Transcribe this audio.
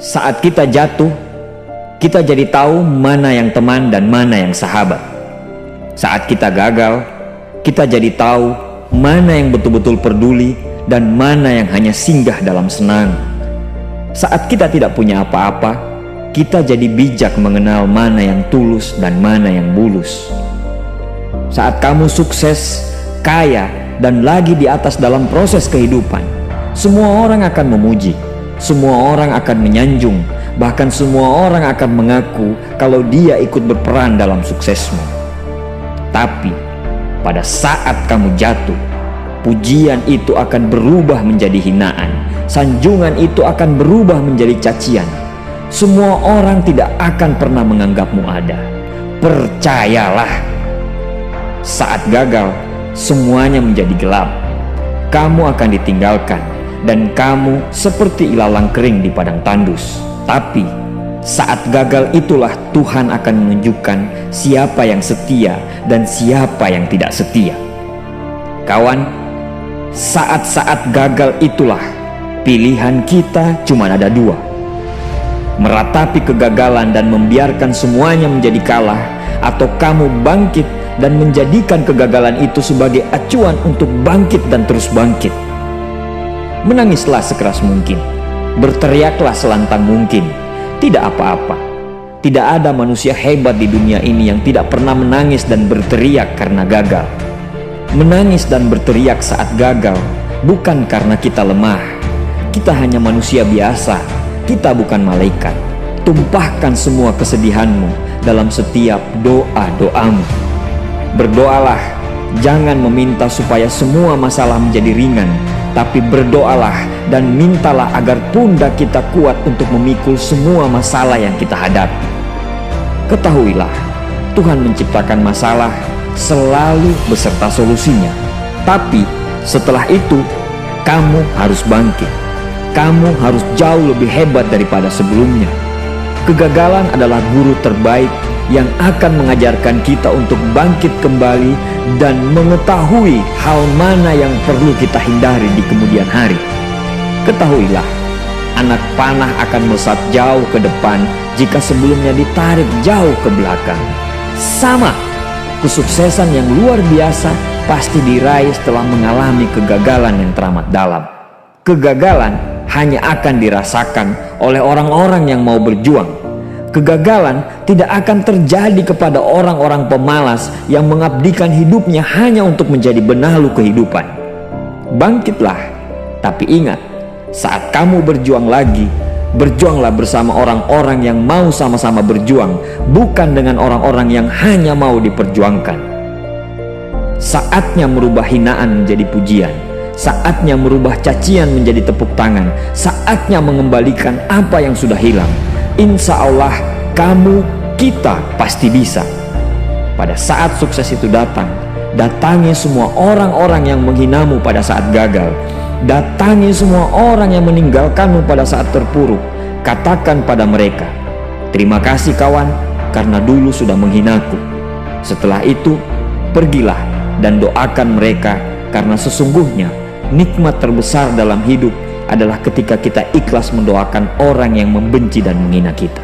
Saat kita jatuh, kita jadi tahu mana yang teman dan mana yang sahabat. Saat kita gagal, kita jadi tahu mana yang betul-betul peduli dan mana yang hanya singgah dalam senang. Saat kita tidak punya apa-apa, kita jadi bijak mengenal mana yang tulus dan mana yang bulus. Saat kamu sukses, kaya, dan lagi di atas dalam proses kehidupan, semua orang akan memuji, semua orang akan menyanjung, bahkan semua orang akan mengaku kalau dia ikut berperan dalam suksesmu. Tapi pada saat kamu jatuh, pujian itu akan berubah menjadi hinaan, sanjungan itu akan berubah menjadi cacian. Semua orang tidak akan pernah menganggapmu ada. Percayalah, saat gagal, semuanya menjadi gelap. Kamu akan ditinggalkan dan kamu seperti ilalang kering di padang tandus. Tapi saat gagal itulah Tuhan akan menunjukkan siapa yang setia dan siapa yang tidak setia. Kawan, saat-saat gagal itulah pilihan kita cuma ada dua: meratapi kegagalan dan membiarkan semuanya menjadi kalah, atau kamu bangkit dan menjadikan kegagalan itu sebagai acuan untuk bangkit dan terus bangkit. Menangislah sekeras mungkin, berteriaklah selantang mungkin. Tidak apa-apa. Tidak ada manusia hebat di dunia ini yang tidak pernah menangis dan berteriak karena gagal. Menangis dan berteriak saat gagal bukan karena kita lemah. Kita hanya manusia biasa. Kita bukan malaikat. Tumpahkan semua kesedihanmu dalam setiap doa-doamu. Berdoalah, jangan meminta supaya semua masalah menjadi ringan, tapi berdoalah dan mintalah agar pundak kita kuat untuk memikul semua masalah yang kita hadapi. Ketahuilah, Tuhan menciptakan masalah selalu beserta solusinya. Tapi setelah itu, kamu harus bangkit. Kamu harus jauh lebih hebat daripada sebelumnya. Kegagalan adalah guru terbaik yang akan mengajarkan kita untuk bangkit kembali dan mengetahui hal mana yang perlu kita hindari di kemudian hari. Ketahuilah, anak panah akan melesat jauh ke depan jika sebelumnya ditarik jauh ke belakang. Sama, kesuksesan yang luar biasa pasti diraih setelah mengalami kegagalan yang teramat dalam. Kegagalan hanya akan dirasakan oleh orang-orang yang mau berjuang. Kegagalan tidak akan terjadi kepada orang-orang pemalas yang mengabdikan hidupnya hanya untuk menjadi benalu kehidupan. Bangkitlah, tapi ingat, saat kamu berjuang lagi, berjuanglah bersama orang-orang yang mau sama-sama berjuang, bukan dengan orang-orang yang hanya mau diperjuangkan. Saatnya merubah hinaan menjadi pujian. Saatnya merubah cacian menjadi tepuk tangan. Saatnya mengembalikan apa yang sudah hilang. Insya Allah, kamu, kita pasti bisa. Pada saat sukses itu datang, datangi semua orang-orang yang menghinamu pada saat gagal. Datangi semua orang yang meninggalkanmu pada saat terpuruk. Katakan pada mereka, terima kasih kawan, karena dulu sudah menghinaku. Setelah itu, pergilah dan doakan mereka, karena sesungguhnya nikmat terbesar dalam hidup adalah ketika kita ikhlas mendoakan orang yang membenci dan menghina kita.